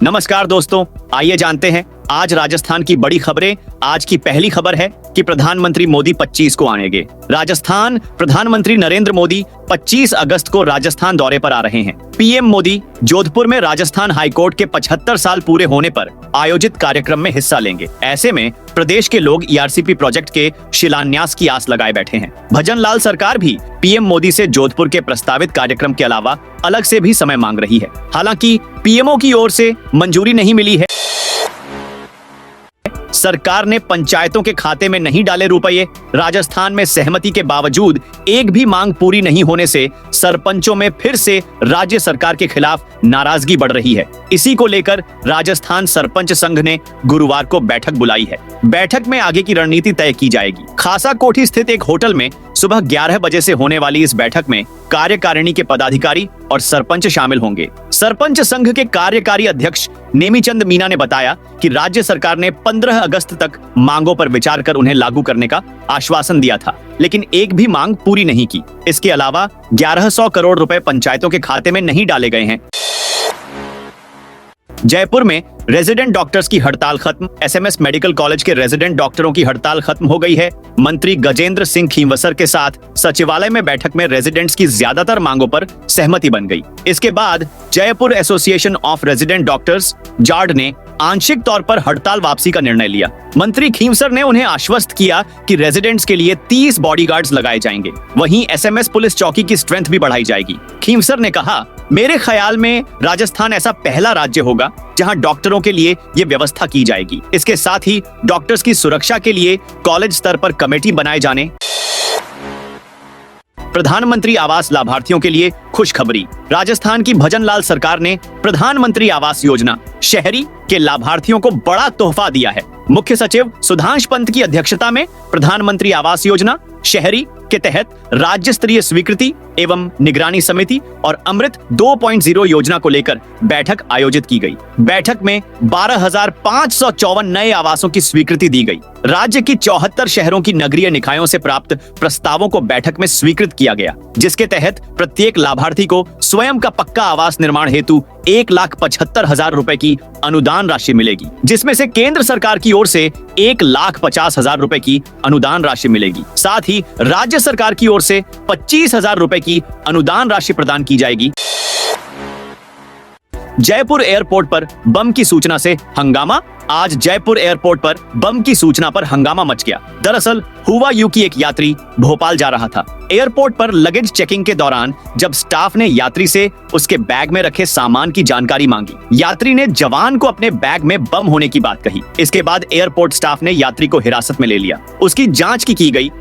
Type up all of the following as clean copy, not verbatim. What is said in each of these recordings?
नमस्कार दोस्तों, आइए जानते हैं आज राजस्थान की बड़ी खबरें। आज की पहली खबर है कि प्रधानमंत्री मोदी 25 को आएंगे राजस्थान। प्रधानमंत्री नरेंद्र मोदी 25 अगस्त को राजस्थान दौरे पर आ रहे हैं। पीएम मोदी जोधपुर में राजस्थान हाईकोर्ट के 75 साल पूरे होने पर आयोजित कार्यक्रम में हिस्सा लेंगे। ऐसे में प्रदेश के लोग ईआरसीपी प्रोजेक्ट के शिलान्यास की आस लगाए बैठे हैं। भजन लाल सरकार भी पीएम मोदी से जोधपुर के प्रस्तावित कार्यक्रम के अलावा अलग से भी समय मांग रही है। हालांकि पीएमओ की ओर से मंजूरी नहीं मिली है। सरकार ने पंचायतों के खाते में नहीं डाले रुपये। राजस्थान में सहमति के बावजूद एक भी मांग पूरी नहीं होने से सरपंचों में फिर से राज्य सरकार के खिलाफ नाराजगी बढ़ रही है। इसी को लेकर राजस्थान सरपंच संघ ने गुरुवार को बैठक बुलाई है। बैठक में आगे की रणनीति तय की जाएगी। खासा कोठी स्थित एक होटल में सुबह 11 बजे से होने वाली इस बैठक में कार्यकारिणी के पदाधिकारी और सरपंच शामिल होंगे। सरपंच संघ के कार्यकारी अध्यक्ष नेमीचंद मीना ने बताया कि राज्य सरकार ने 15 अगस्त तक मांगों पर विचार कर उन्हें लागू करने का आश्वासन दिया था, लेकिन एक भी मांग पूरी नहीं की। इसके अलावा 1100 करोड़ रुपए पंचायतों के खाते में नहीं डाले गए हैं। जयपुर में रेजिडेंट डॉक्टर्स की हड़ताल खत्म। एसएमएस मेडिकल कॉलेज के रेजिडेंट डॉक्टरों की हड़ताल खत्म हो गई है। मंत्री गजेंद्र सिंह खींवसर के साथ सचिवालय में बैठक में रेजिडेंट्स की ज्यादातर मांगों पर सहमति बन गई। इसके बाद Jaipur association of resident doctors jawed ने आंशिक तौर पर हड़ताल वापसी का निर्णय लिया। मंत्री खींवसर ने उन्हें आश्वस्त किया कि रेजिडेंट्स के लिए 30 बॉडीगार्ड्स लगाए जाएंगे। वहीं एसएमएस पुलिस चौकी की स्ट्रेंथ भी बढ़ाई जाएगी। खींवसर ने कहा, मेरे ख्याल में राजस्थान ऐसा पहला राज्य होगा जहां डॉक्टरों के लिए ये व्यवस्था की जाएगी। इसके साथ ही डॉक्टर्स की सुरक्षा के लिए कॉलेज स्तर पर कमेटी बनाए जाने। प्रधानमंत्री आवास लाभार्थियों के लिए खुशखबरी। राजस्थान की भजन लाल सरकार ने प्रधानमंत्री आवास योजना शहरी के लाभार्थियों को बड़ा तोहफा दिया है। मुख्य सचिव सुधांश पंत की अध्यक्षता में प्रधानमंत्री आवास योजना शहरी के तहत राज्य स्तरीय स्वीकृति एवं निगरानी समिति और अमृत 2.0 योजना को लेकर बैठक आयोजित की गई। बैठक में 12,554 नए आवासों की स्वीकृति दी गई। राज्य की 74 शहरों की नगरीय निकायों से प्राप्त प्रस्तावों को बैठक में स्वीकृत किया गया, जिसके तहत प्रत्येक लाभार्थी को स्वयं का पक्का आवास निर्माण हेतु 1,75,000 रुपए की अनुदान राशि मिलेगी, जिसमें से केंद्र सरकार की ओर से 1,50,000 रुपए की अनुदान राशि मिलेगी। साथ ही राज्य सरकार की ओर से 25,000 रुपए की अनुदान राशि प्रदान की जाएगी। जयपुर एयरपोर्ट पर बम की सूचना से हंगामा। आज जयपुर एयरपोर्ट पर बम की सूचना पर हंगामा मच गया। दरअसल हुवायू की एक यात्री भोपाल जा रहा था। एयरपोर्ट पर लगेज चेकिंग के दौरान जब स्टाफ ने यात्री से उसके बैग में रखे सामान की जानकारी मांगी, यात्री ने जवान को अपने बैग में बम होने की बात कही। इसके बाद एयरपोर्ट स्टाफ ने यात्री को हिरासत में ले लिया। उसकी जांच की गई।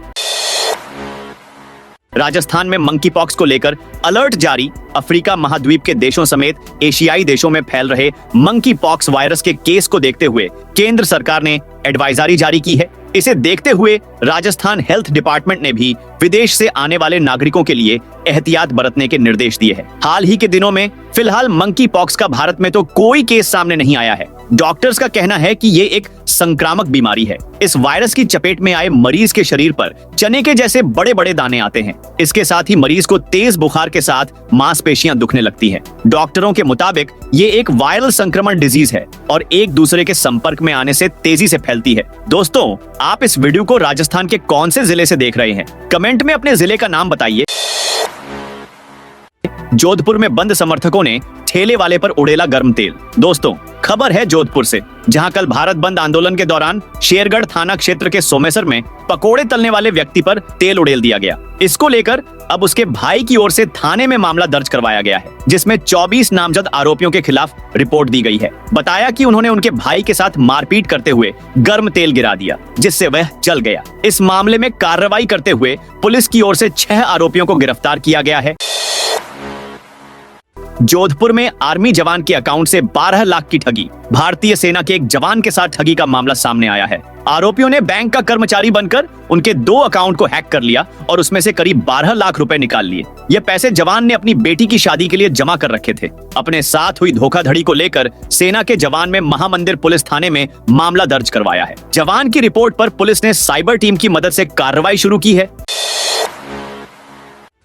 राजस्थान में मंकी पॉक्स को लेकर अलर्ट जारी। अफ्रीका महाद्वीप के देशों समेत एशियाई देशों में फैल रहे मंकी पॉक्स वायरस के केस को देखते हुए केंद्र सरकार ने एडवाइजरी जारी की है। इसे देखते हुए राजस्थान हेल्थ डिपार्टमेंट ने भी विदेश से आने वाले नागरिकों के लिए एहतियात बरतने के निर्देश दिए हैं। हाल ही के दिनों में फिलहाल मंकी पॉक्स का भारत में तो कोई केस सामने नहीं आया है। डॉक्टर्स का कहना है कि ये एक संक्रामक बीमारी है। इस वायरस की चपेट में आए मरीज के शरीर पर चने के जैसे बड़े बड़े दाने आते हैं। इसके साथ ही मरीज को तेज बुखार के साथ मांसपेशियां दुखने लगती हैं। डॉक्टरों के मुताबिक ये एक वायरल संक्रमण डिजीज है और एक दूसरे के संपर्क में आने से तेजी से फैलती है। दोस्तों, आप इस वीडियो को राजस्थान के कौन से जिले से देख रहे हैं? कमेंट में अपने जिले का नाम बताइए। जोधपुर में बंद समर्थकों ने ठेले वाले पर उड़ेला गर्म तेल। दोस्तों, खबर है जोधपुर से, जहां कल भारत बंद आंदोलन के दौरान शेरगढ़ थाना क्षेत्र के सोमेसर में पकोड़े तलने वाले व्यक्ति पर तेल उड़ेल दिया गया। इसको लेकर अब उसके भाई की ओर से थाने में मामला दर्ज करवाया गया है, जिसमें 24 नामजद आरोपियों के खिलाफ रिपोर्ट दी गई है। बताया कि उन्होंने उनके भाई के साथ मारपीट करते हुए गर्म तेल गिरा दिया, जिससे वह जल गया। इस मामले में कार्रवाई करते हुए पुलिस की ओर से 6 आरोपियों को गिरफ्तार किया गया है। जोधपुर में आर्मी जवान के अकाउंट से 12 लाख की ठगी। भारतीय सेना के एक जवान के साथ ठगी का मामला सामने आया है। आरोपियों ने बैंक का कर्मचारी बनकर उनके 2 अकाउंट को हैक कर लिया और उसमें से करीब 12 लाख रुपए निकाल लिए। ये पैसे जवान ने अपनी बेटी की शादी के लिए जमा कर रखे थे। अपने साथ हुई धोखाधड़ी को लेकर सेना के जवान में महामंदिर पुलिस थाने में मामला दर्ज करवाया है। जवान की रिपोर्ट पर पुलिस ने साइबर टीम की मदद से कार्रवाई शुरू की है।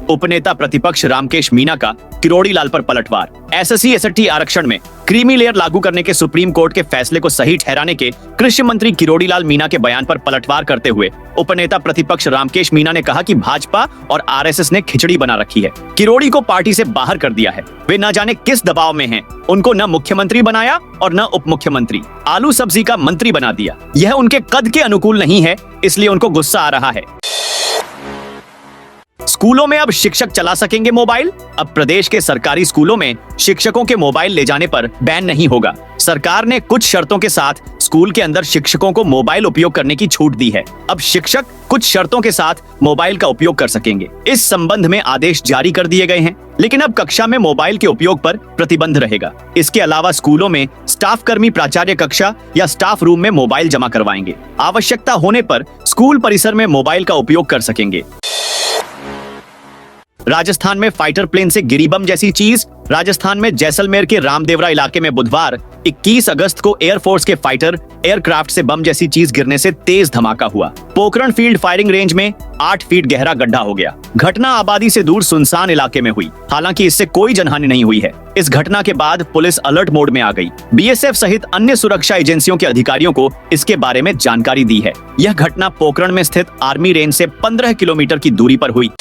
उपनेता प्रतिपक्ष रामकेश मीना का किरोड़ी लाल पर पलटवार। एसएससी एसटी आरक्षण में क्रीमी लेयर लागू करने के सुप्रीम कोर्ट के फैसले को सही ठहराने के कृषि मंत्री किरोड़ी लाल मीना के बयान पर पलटवार करते हुए उपनेता प्रतिपक्ष रामकेश मीना ने कहा कि भाजपा और आरएसएस ने खिचड़ी बना रखी है, किरोड़ी को पार्टी से बाहर कर दिया है। वे न जाने किस दबाव में हैं, उनको न मुख्यमंत्री बनाया और न उप मुख्यमंत्री, आलू सब्जी का मंत्री बना दिया। यह उनके कद के अनुकूल नहीं है, इसलिए उनको गुस्सा आ रहा है। स्कूलों में अब शिक्षक चला सकेंगे मोबाइल। अब प्रदेश के सरकारी स्कूलों में शिक्षकों के मोबाइल ले जाने पर बैन नहीं होगा। सरकार ने कुछ शर्तों के साथ स्कूल के अंदर शिक्षकों को मोबाइल उपयोग करने की छूट दी है। अब शिक्षक कुछ शर्तों के साथ मोबाइल का उपयोग कर सकेंगे। इस संबंध में आदेश जारी कर दिए गए हैं, लेकिन अब कक्षा में मोबाइल के उपयोग पर प्रतिबंध रहेगा। इसके अलावा स्कूलों में स्टाफ कर्मी प्राचार्य कक्षा या स्टाफ रूम में मोबाइल जमा करवाएंगे। आवश्यकता होने पर स्कूल परिसर में मोबाइल का उपयोग कर सकेंगे। राजस्थान में फाइटर प्लेन से गिरी बम जैसी चीज। राजस्थान में जैसलमेर के रामदेवरा इलाके में बुधवार 21 अगस्त को एयरफोर्स के फाइटर एयरक्राफ्ट से बम जैसी चीज गिरने से तेज धमाका हुआ। पोखरण फील्ड फायरिंग रेंज में 8 फीट गहरा गड्ढा हो गया। घटना आबादी से दूर सुनसान इलाके में हुई। हालांकि इससे कोई जनहानि नहीं हुई है। इस घटना के बाद पुलिस अलर्ट मोड में आ गई। बीएसएफ सहित अन्य सुरक्षा एजेंसियों के अधिकारियों को इसके बारे में जानकारी दी है। यह घटना पोखरण में स्थित आर्मी रेंज से 15 किलोमीटर की दूरी पर हुई।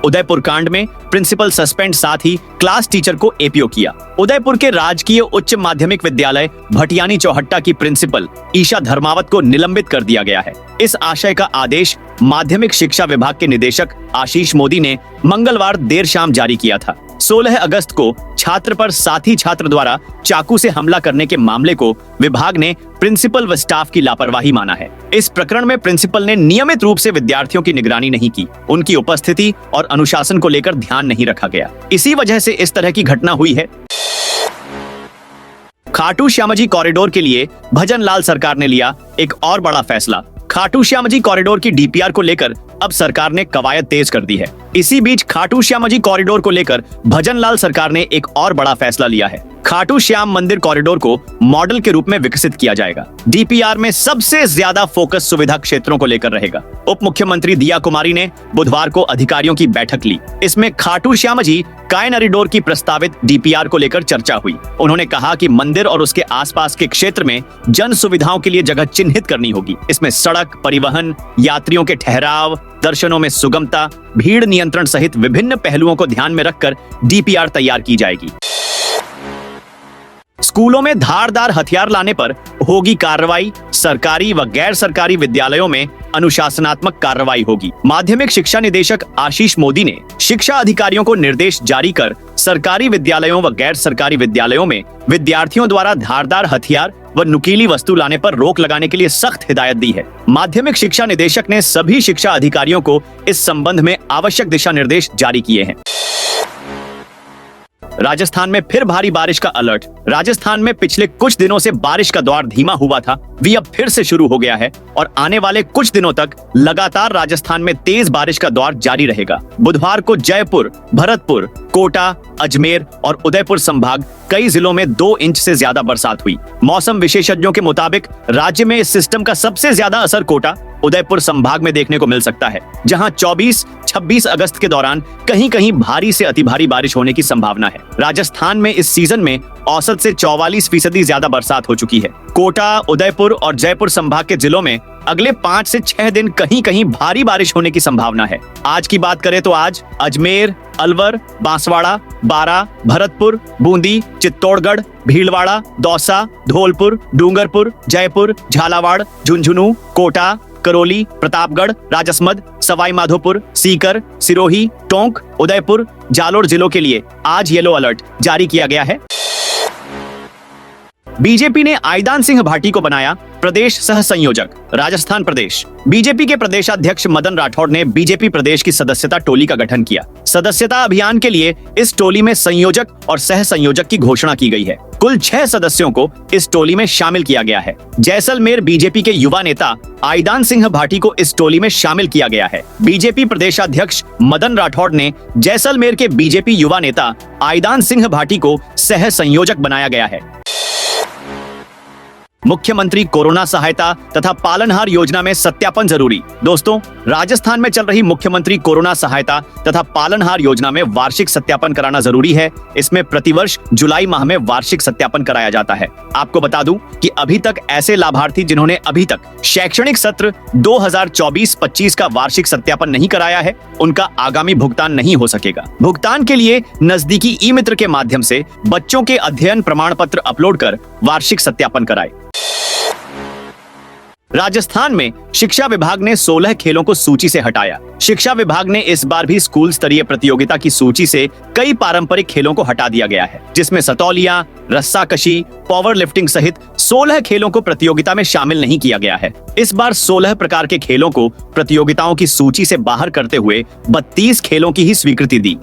उदयपुर कांड में प्रिंसिपल सस्पेंड, साथ ही क्लास टीचर को एपीओ किया। उदयपुर के राजकीय उच्च माध्यमिक विद्यालय भटियानी चौहट्टा की प्रिंसिपल ईशा धर्मावत को निलंबित कर दिया गया है। इस आशय का आदेश माध्यमिक शिक्षा विभाग के निदेशक आशीष मोदी ने मंगलवार देर शाम जारी किया था। 16 अगस्त को छात्र पर साथी छात्र द्वारा चाकू से हमला करने के मामले को विभाग ने प्रिंसिपल व स्टाफ की लापरवाही माना है। इस प्रकरण में प्रिंसिपल ने नियमित रूप से विद्यार्थियों की निगरानी नहीं की। उनकी उपस्थिति और अनुशासन को लेकर ध्यान नहीं रखा गया। इसी वजह से इस तरह की घटना हुई है। खाटू श्यामजी कॉरिडोर के लिए भजन लाल सरकार ने लिया एक और बड़ा फैसला। खाटू श्यामजी कॉरिडोर की डीपीआर को लेकर अब सरकार ने कवायद तेज कर दी है। इसी बीच खाटू श्यामजी कॉरिडोर को लेकर भजन लाल सरकार ने एक और बड़ा फैसला लिया है। खाटू श्याम मंदिर कॉरिडोर को मॉडल के रूप में विकसित किया जाएगा। डीपीआर में सबसे ज्यादा फोकस सुविधा क्षेत्रों को लेकर रहेगा। उप मुख्यमंत्री दिया कुमारी ने बुधवार को अधिकारियों की बैठक ली। इसमें खाटू श्यामजी कायनरिडोर की प्रस्तावित डीपीआर को लेकर चर्चा हुई। उन्होंने कहा कि मंदिर और उसके आसपास के क्षेत्र में जन सुविधाओं के लिए जगह चिन्हित करनी होगी। इसमें सड़क, परिवहन, यात्रियों के ठहराव, दर्शनों में सुगमता, भीड़ नियंत्रण सहित विभिन्न पहलुओं को ध्यान में रखकर डीपीआर तैयार की जाएगी। स्कूलों में धारदार हथियार लाने पर होगी कार्रवाई। सरकारी व गैर सरकारी विद्यालयों में अनुशासनात्मक कार्रवाई होगी। माध्यमिक शिक्षा निदेशक आशीष मोदी ने शिक्षा अधिकारियों को निर्देश जारी कर सरकारी विद्यालयों व गैर सरकारी विद्यालयों में विद्यार्थियों द्वारा धारदार हथियार व नुकीली वस्तु लाने पर रोक लगाने के लिए सख्त हिदायत दी है। माध्यमिक शिक्षा निदेशक ने सभी शिक्षा अधिकारियों को इस संबंध में आवश्यक दिशा निर्देश जारी किए हैं। राजस्थान में फिर भारी बारिश का अलर्ट। राजस्थान में पिछले कुछ दिनों से बारिश का दौर धीमा हुआ था, वह अब फिर से शुरू हो गया है और आने वाले कुछ दिनों तक लगातार राजस्थान में तेज बारिश का दौर जारी रहेगा। बुधवार को जयपुर, भरतपुर, कोटा, अजमेर और उदयपुर संभाग कई जिलों में 2 इंच से ज्यादा बरसात हुई। मौसम विशेषज्ञों के मुताबिक राज्य में इस सिस्टम का सबसे ज्यादा असर कोटा, उदयपुर संभाग में देखने को मिल सकता है, जहां 24-26 अगस्त के दौरान कहीं कहीं भारी से अति भारी बारिश होने की संभावना है। राजस्थान में इस सीजन में औसत से 44% ज्यादा बरसात हो चुकी है। कोटा, उदयपुर और जयपुर संभाग के जिलों में अगले 5 से 6 दिन कहीं कहीं भारी बारिश होने की संभावना है। आज की बात करें तो आज अजमेर, अलवर, बांसवाड़ा, बारा, भरतपुर, बूंदी, चित्तौड़गढ़, भीलवाड़ा, दौसा, धौलपुर, डूंगरपुर, जयपुर, झालावाड़, झुंझुनू, कोटा, करौली, प्रतापगढ़, राजसमंद, सवाई माधोपुर, सीकर, सिरोही, टोंक, उदयपुर, जालोर जिलों के लिए आज येलो अलर्ट जारी किया गया है। बीजेपी ने आईदान सिंह भाटी को बनाया प्रदेश सह संयोजक। राजस्थान प्रदेश बीजेपी के प्रदेशाध्यक्ष मदन राठौड़ ने बीजेपी प्रदेश की सदस्यता टोली का गठन किया। सदस्यता अभियान के लिए इस टोली में संयोजक और सह संयोजक की घोषणा की गई है। कुल 6 सदस्यों को इस टोली में शामिल किया गया है। जैसलमेर बीजेपी के युवा नेता आईदान सिंह भाटी को इस टोली में शामिल किया गया है। बीजेपी प्रदेशाध्यक्ष मदन राठौड़ ने जैसलमेर के बीजेपी युवा नेता आईदान सिंह भाटी को सह संयोजक बनाया गया है। मुख्यमंत्री कोरोना सहायता तथा पालनहार योजना में सत्यापन जरूरी। दोस्तों, राजस्थान में चल रही मुख्यमंत्री कोरोना सहायता तथा पालनहार योजना में वार्षिक सत्यापन कराना जरूरी है। इसमें प्रतिवर्ष जुलाई माह में वार्षिक सत्यापन कराया जाता है। आपको बता दूं कि अभी तक ऐसे लाभार्थी जिन्होंने अभी तक शैक्षणिक सत्र 2024-25 का वार्षिक सत्यापन नहीं कराया है, उनका आगामी भुगतान नहीं हो सकेगा। भुगतान के लिए नजदीकी ई मित्र के माध्यम से बच्चों के अध्ययन प्रमाण पत्र अपलोड कर वार्षिक सत्यापन कराएं। राजस्थान में शिक्षा विभाग ने 16 खेलों को सूची से हटाया। शिक्षा विभाग ने इस बार भी स्कूल स्तरीय प्रतियोगिता की सूची से कई पारंपरिक खेलों को हटा दिया गया है, जिसमें सतौलिया, रस्साकशी, पावर लिफ्टिंग सहित 16 खेलों को प्रतियोगिता में शामिल नहीं किया गया है। इस बार 16 प्रकार के खेलों को प्रतियोगिताओं की सूची से बाहर करते हुए 32 खेलों की ही स्वीकृति दी।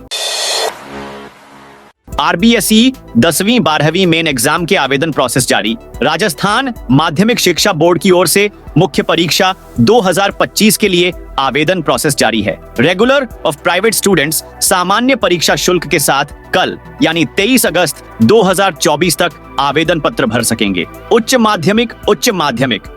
आरबीएसई 10वीं 12वीं मेन एग्जाम के आवेदन प्रोसेस जारी। राजस्थान माध्यमिक शिक्षा बोर्ड की ओर से मुख्य परीक्षा 2025 के लिए आवेदन प्रोसेस जारी है। रेगुलर ऑफ प्राइवेट स्टूडेंट्स सामान्य परीक्षा शुल्क के साथ कल यानी 23 अगस्त 2024 तक आवेदन पत्र भर सकेंगे। उच्च माध्यमिक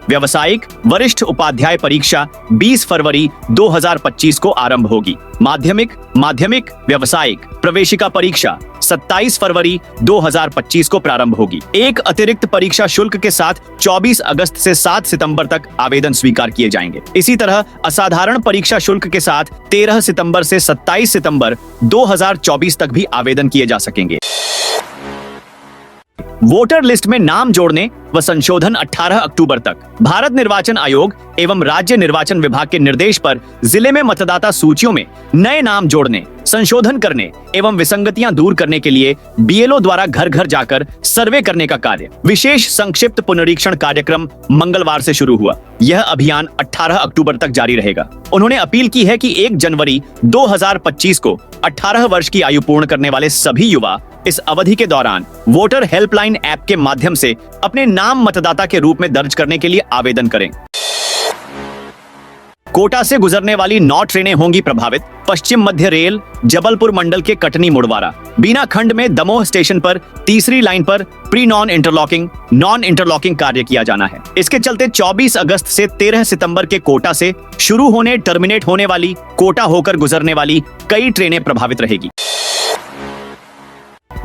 व्यावसायिक वरिष्ठ उपाध्याय परीक्षा 20 फरवरी 2025 को आरंभ होगी। माध्यमिक व्यावसायिक प्रवेशिका परीक्षा 27 फरवरी 2025 को प्रारंभ होगी। एक अतिरिक्त परीक्षा शुल्क के साथ 24 अगस्त से 7 सितंबर तक आवेदन स्वीकार किए जाएंगे। इसी तरह असाधारण परीक्षा शुल्क के साथ 13 सितंबर से 27 सितंबर 2024 तक भी आवेदन किए जा सकेंगे। वोटर लिस्ट में नाम जोड़ने व संशोधन 18 अक्टूबर तक। भारत निर्वाचन आयोग एवं राज्य निर्वाचन विभाग के निर्देश पर जिले में मतदाता सूचियों में नए नाम जोड़ने, संशोधन करने एवं विसंगतियां दूर करने के लिए बीएलओ द्वारा घर घर जाकर सर्वे करने का कार्य, विशेष संक्षिप्त पुनरीक्षण कार्यक्रम मंगलवार से शुरू हुआ। यह अभियान 18 अक्टूबर तक जारी रहेगा। उन्होंने अपील की है कि 1 जनवरी 2025 को 18 वर्ष की आयु पूर्ण करने वाले सभी युवा इस अवधि के दौरान वोटर हेल्पलाइन ऐप के माध्यम से अपने नाम मतदाता के रूप में दर्ज करने के लिए आवेदन करें। कोटा से गुजरने वाली 9 ट्रेनें होंगी प्रभावित। पश्चिम मध्य रेल जबलपुर मंडल के कटनी मुड़वारा बीना खंड में दमोह स्टेशन पर तीसरी लाइन पर प्री नॉन इंटरलॉकिंग कार्य किया जाना है। इसके चलते 24 अगस्त से 13 सितंबर के कोटा से शुरू होने टर्मिनेट होने वाली कोटा होकर गुजरने वाली कई ट्रेनें प्रभावित रहेगी।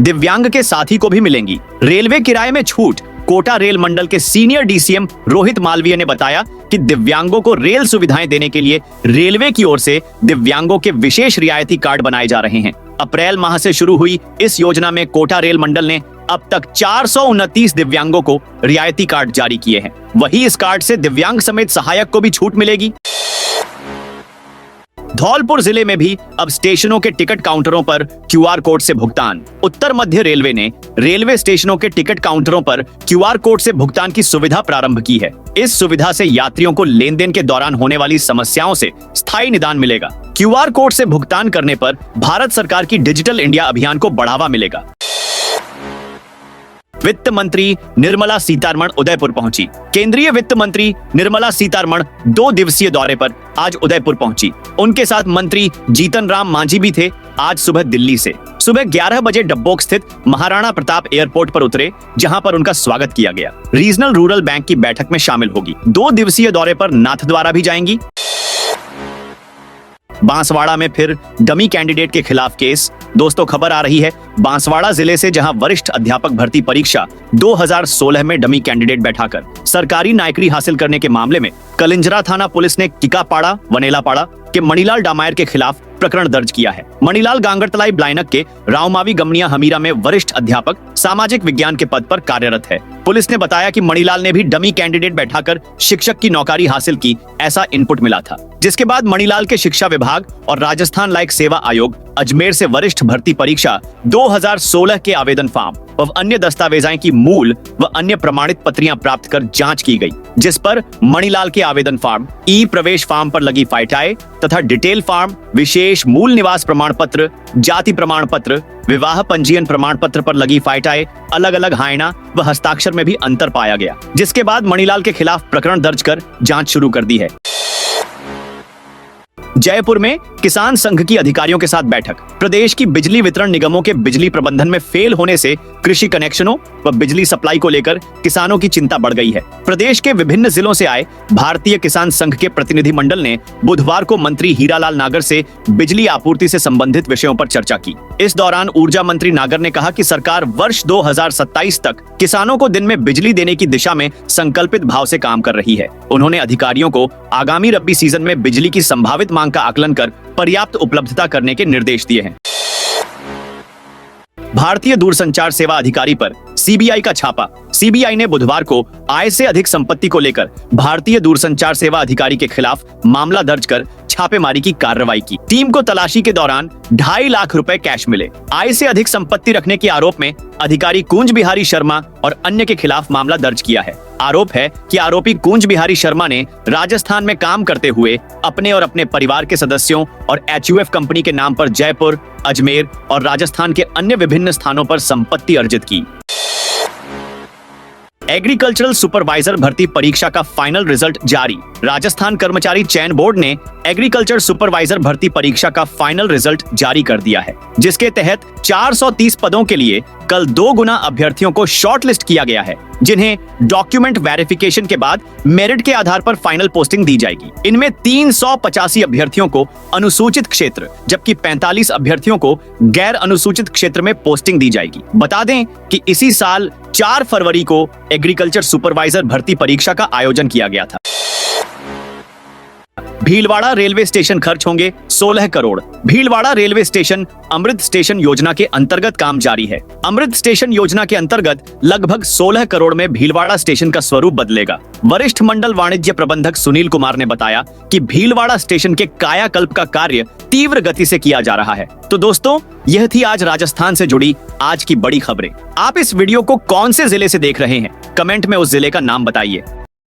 दिव्यांग के साथी को भी मिलेंगी रेलवे किराए में छूट। कोटा रेल मंडल के सीनियर डीसीएम रोहित मालवीय ने बताया कि दिव्यांगों को रेल सुविधाएं देने के लिए रेलवे की ओर से दिव्यांगों के विशेष रियायती कार्ड बनाए जा रहे हैं। अप्रैल माह से शुरू हुई इस योजना में कोटा रेल मंडल ने अब तक 429 दिव्यांगों को रियायती कार्ड जारी किए हैं। वहीं इस कार्ड से दिव्यांग समेत सहायक को भी छूट मिलेगी। धौलपुर जिले में भी अब स्टेशनों के टिकट काउंटरों पर क्यूआर कोड से भुगतान। उत्तर मध्य रेलवे ने रेलवे स्टेशनों के टिकट काउंटरों पर क्यूआर कोड से भुगतान की सुविधा प्रारंभ की है। इस सुविधा से यात्रियों को लेन देन के दौरान होने वाली समस्याओं से स्थायी निदान मिलेगा। क्यूआर कोड से भुगतान करने पर भारत सरकार की डिजिटल इंडिया अभियान को बढ़ावा मिलेगा। वित्त मंत्री निर्मला सीतारमण उदयपुर पहुंची। केंद्रीय वित्त मंत्री निर्मला सीतारमण 2 दिवसीय दौरे पर आज उदयपुर पहुंची। उनके साथ मंत्री जीतन राम मांझी भी थे। आज सुबह दिल्ली से सुबह 11 बजे डब्बोक स्थित महाराणा प्रताप एयरपोर्ट पर उतरे, जहां पर उनका स्वागत किया गया। रीजनल रूरल बैंक की बैठक में शामिल होगी। 2 दिवसीय दौरे पर नाथद्वारा भी जाएंगी। बांसवाड़ा में फिर डमी कैंडिडेट के खिलाफ केस। दोस्तों, खबर आ रही है बांसवाड़ा जिले से, जहां वरिष्ठ अध्यापक भर्ती परीक्षा 2016 में डमी कैंडिडेट बैठाकर सरकारी नौकरी हासिल करने के मामले में कलिंजरा थाना पुलिस ने किकापाड़ा वनेलापाड़ा के मणिलाल डामायर के खिलाफ प्रकरण दर्ज किया है। मणिलाल गांगरतलाई ब्लाइनक के रावमावी गमनिया हमीरा में वरिष्ठ अध्यापक सामाजिक विज्ञान के पद पर कार्यरत है। पुलिस ने बताया कि मणिलाल ने भी डमी कैंडिडेट बैठाकर शिक्षक की नौकरी हासिल की, ऐसा इनपुट मिला था। जिसके बाद मणिलाल के शिक्षा विभाग और राजस्थान लायक सेवा आयोग अजमेर से वरिष्ठ भर्ती परीक्षा 2016 के आवेदन फॉर्म व अन्य दस्तावेजाएं की मूल व अन्य प्रमाणित पत्रियां प्राप्त कर जांच की गई, जिस पर मणिलाल के आवेदन फॉर्म, ई प्रवेश फॉर्म पर लगी फाइटाए तथा डिटेल फॉर्म, विशेष मूल निवास प्रमाण पत्र, जाति प्रमाण पत्र, विवाह पंजीयन प्रमाण पत्र पर लगी फाइटाए, अलग अलग हायना व हस्ताक्षर में भी अंतर पाया गया। जिसके बाद मणिलाल के खिलाफ प्रकरण दर्ज कर जांच शुरू कर दी है। जयपुर में किसान संघ की अधिकारियों के साथ बैठक। प्रदेश की बिजली वितरण निगमों के बिजली प्रबंधन में फेल होने से कृषि कनेक्शनों व बिजली सप्लाई को लेकर किसानों की चिंता बढ़ गई है। प्रदेश के विभिन्न जिलों से आए भारतीय किसान संघ के प्रतिनिधि मंडल ने बुधवार को मंत्री हीरालाल नागर से बिजली आपूर्ति से संबंधित विषयों पर चर्चा की। इस दौरान ऊर्जा मंत्री नागर ने कहा कि सरकार वर्ष 2027 तक किसानों को दिन में बिजली देने की दिशा में संकल्पित भाव से काम कर रही है। उन्होंने अधिकारियों को आगामी रबी सीजन में बिजली की संभावित मांग का आकलन कर पर्याप्त उपलब्धता करने के निर्देश दिए हैं। भारतीय दूरसंचार सेवा अधिकारी पर सीबीआई का छापा। सीबीआई ने बुधवार को आय से अधिक संपत्ति को लेकर भारतीय दूरसंचार सेवा अधिकारी के खिलाफ मामला दर्ज कर छापेमारी की कार्रवाई की। टीम को तलाशी के दौरान 2.5 लाख रुपए कैश मिले। आय से अधिक संपत्ति रखने के आरोप में अधिकारी कुंज बिहारी शर्मा और अन्य के खिलाफ मामला दर्ज किया है। आरोप है कि आरोपी कुंज बिहारी शर्मा ने राजस्थान में काम करते हुए अपने और अपने परिवार के सदस्यों और HUF कंपनी के नाम पर जयपुर, अजमेर और राजस्थान के अन्य विभिन्न स्थानों पर संपत्ति अर्जित की। एग्रीकल्चरल सुपरवाइजर भर्ती परीक्षा का फाइनल रिजल्ट जारी। राजस्थान कर्मचारी चयन बोर्ड ने एग्रीकल्चर सुपरवाइजर भर्ती परीक्षा का फाइनल रिजल्ट जारी कर दिया है, जिसके तहत 430 पदों के लिए कल 2 गुना अभ्यर्थियों को शॉर्टलिस्ट किया गया है, जिन्हें डॉक्यूमेंट वेरिफिकेशन के बाद मेरिट के आधार पर फाइनल पोस्टिंग दी जाएगी। इनमें 385 अभ्यर्थियों को अनुसूचित क्षेत्र जबकि 45 अभ्यर्थियों को गैर अनुसूचित क्षेत्र में पोस्टिंग दी जाएगी। बता दें कि इसी साल 4 फरवरी को एग्रीकल्चर सुपरवाइजर भर्ती परीक्षा का आयोजन किया गया था। भीलवाड़ा रेलवे स्टेशन खर्च होंगे 16 करोड़। भीलवाड़ा रेलवे स्टेशन अमृत स्टेशन योजना के अंतर्गत काम जारी है। अमृत स्टेशन योजना के अंतर्गत लगभग 16 करोड़ में भीलवाड़ा स्टेशन का स्वरूप बदलेगा। वरिष्ठ मंडल वाणिज्य प्रबंधक सुनील कुमार ने बताया कि भीलवाड़ा स्टेशन के कायाकल्प का कार्य तीव्र गति से किया जा रहा है। तो दोस्तों, यह थी आज राजस्थान से जुड़ी आज की बड़ी खबरें। आप इस वीडियो को कौन से जिले से देख रहे हैं? कमेंट में उस जिले का नाम बताइए।